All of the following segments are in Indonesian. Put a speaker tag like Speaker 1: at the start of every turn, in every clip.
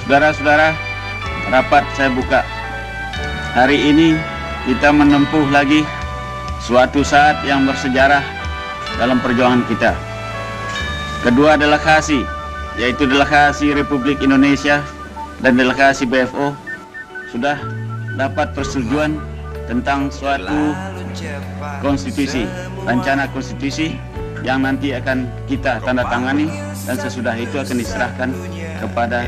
Speaker 1: Saudara-saudara, rapat saya buka. Hari ini kita menempuh lagi suatu saat yang bersejarah dalam perjuangan kita. Kedua delegasi, yaitu delegasi Republik Indonesia dan delegasi BFO, sudah dapat persetujuan tentang suatu konstitusi, rencana konstitusi yang nanti akan kita tanda tangani dan sesudah itu akan diserahkan kepada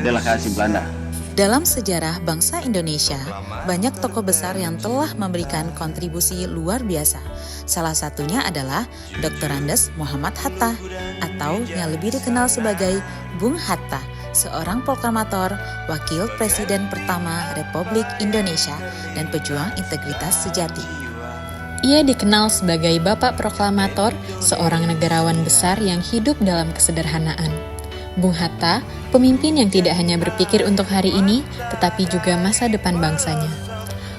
Speaker 1: delegasi Belanda.
Speaker 2: Dalam sejarah bangsa Indonesia, banyak tokoh besar yang telah memberikan kontribusi luar biasa. Salah satunya adalah Dr. Andes Muhammad Hatta, atau yang lebih dikenal sebagai Bung Hatta, seorang proklamator, wakil presiden pertama Republik Indonesia, dan pejuang integritas sejati.
Speaker 3: Ia dikenal sebagai Bapak Proklamator, seorang negarawan besar yang hidup dalam kesederhanaan. Bung Hatta, pemimpin yang tidak hanya berpikir untuk hari ini, tetapi juga masa depan bangsanya.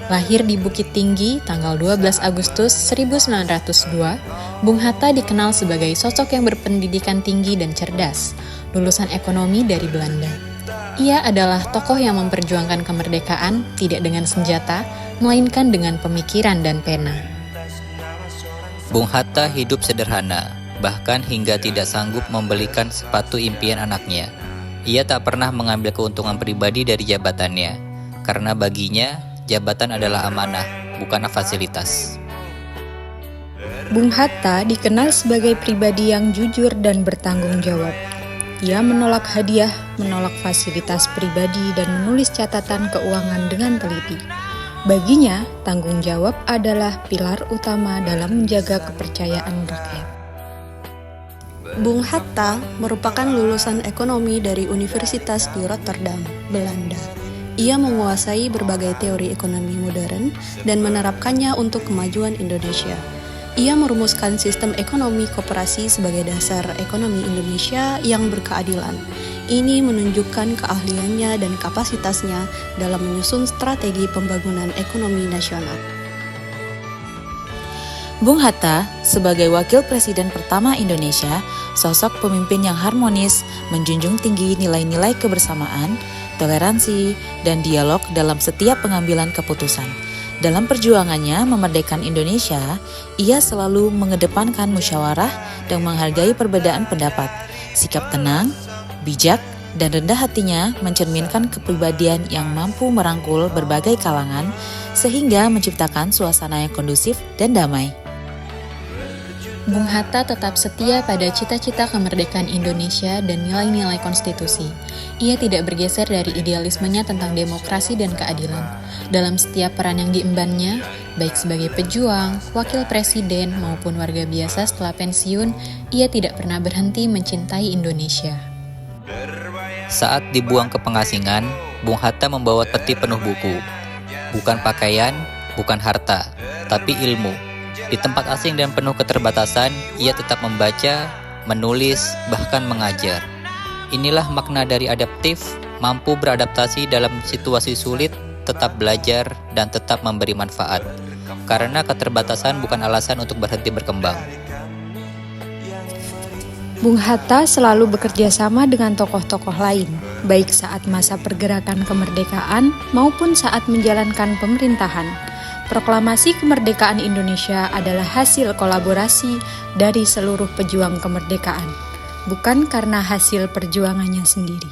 Speaker 3: Lahir di Bukit Tinggi tanggal 12 Agustus 1902, Bung Hatta dikenal sebagai sosok yang berpendidikan tinggi dan cerdas, lulusan ekonomi dari Belanda. Ia adalah tokoh yang memperjuangkan kemerdekaan tidak dengan senjata, melainkan dengan pemikiran dan pena.
Speaker 4: Bung Hatta hidup sederhana, bahkan hingga tidak sanggup membelikan sepatu impian anaknya. Ia tak pernah mengambil keuntungan pribadi dari jabatannya, karena baginya jabatan adalah amanah, bukan fasilitas.
Speaker 5: Bung Hatta dikenal sebagai pribadi yang jujur dan bertanggung jawab. Ia menolak hadiah, menolak fasilitas pribadi, dan menulis catatan keuangan dengan teliti. Baginya, tanggung jawab adalah pilar utama dalam menjaga kepercayaan rakyat.
Speaker 6: Bung Hatta merupakan lulusan ekonomi dari Universitas di Rotterdam, Belanda. Ia menguasai berbagai teori ekonomi modern dan menerapkannya untuk kemajuan Indonesia. Ia merumuskan sistem ekonomi koperasi sebagai dasar ekonomi Indonesia yang berkeadilan. Ini menunjukkan keahliannya dan kapasitasnya dalam menyusun strategi pembangunan ekonomi nasional.
Speaker 2: Bung Hatta, sebagai wakil presiden pertama Indonesia, sosok pemimpin yang harmonis, menjunjung tinggi nilai-nilai kebersamaan, toleransi, dan dialog dalam setiap pengambilan keputusan. Dalam perjuangannya memerdekakan Indonesia, ia selalu mengedepankan musyawarah dan menghargai perbedaan pendapat. Sikap tenang, bijak, dan rendah hatinya mencerminkan kepribadian yang mampu merangkul berbagai kalangan sehingga menciptakan suasana yang kondusif dan damai.
Speaker 3: Bung Hatta tetap setia pada cita-cita kemerdekaan Indonesia dan nilai-nilai konstitusi. Ia tidak bergeser dari idealismenya tentang demokrasi dan keadilan. Dalam setiap peran yang diembannya, baik sebagai pejuang, wakil presiden, maupun warga biasa setelah pensiun, ia tidak pernah berhenti mencintai Indonesia.
Speaker 4: Saat dibuang ke pengasingan, Bung Hatta membawa peti penuh buku. Bukan pakaian, bukan harta, tapi ilmu. Di tempat asing dan penuh keterbatasan, ia tetap membaca, menulis, bahkan mengajar. Inilah makna dari adaptif, mampu beradaptasi dalam situasi sulit, tetap belajar, dan tetap memberi manfaat. Karena keterbatasan bukan alasan untuk berhenti berkembang.
Speaker 5: Bung Hatta selalu bekerja sama dengan tokoh-tokoh lain, baik saat masa pergerakan kemerdekaan maupun saat menjalankan pemerintahan. Proklamasi kemerdekaan Indonesia adalah hasil kolaborasi dari seluruh pejuang kemerdekaan, bukan karena hasil perjuangannya sendiri.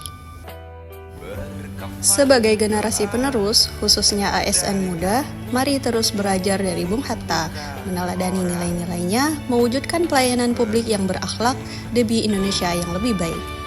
Speaker 6: Sebagai generasi penerus, khususnya ASN muda, mari terus belajar dari Bung Hatta, meneladani nilai-nilainya, mewujudkan pelayanan publik yang berakhlak demi Indonesia yang lebih baik.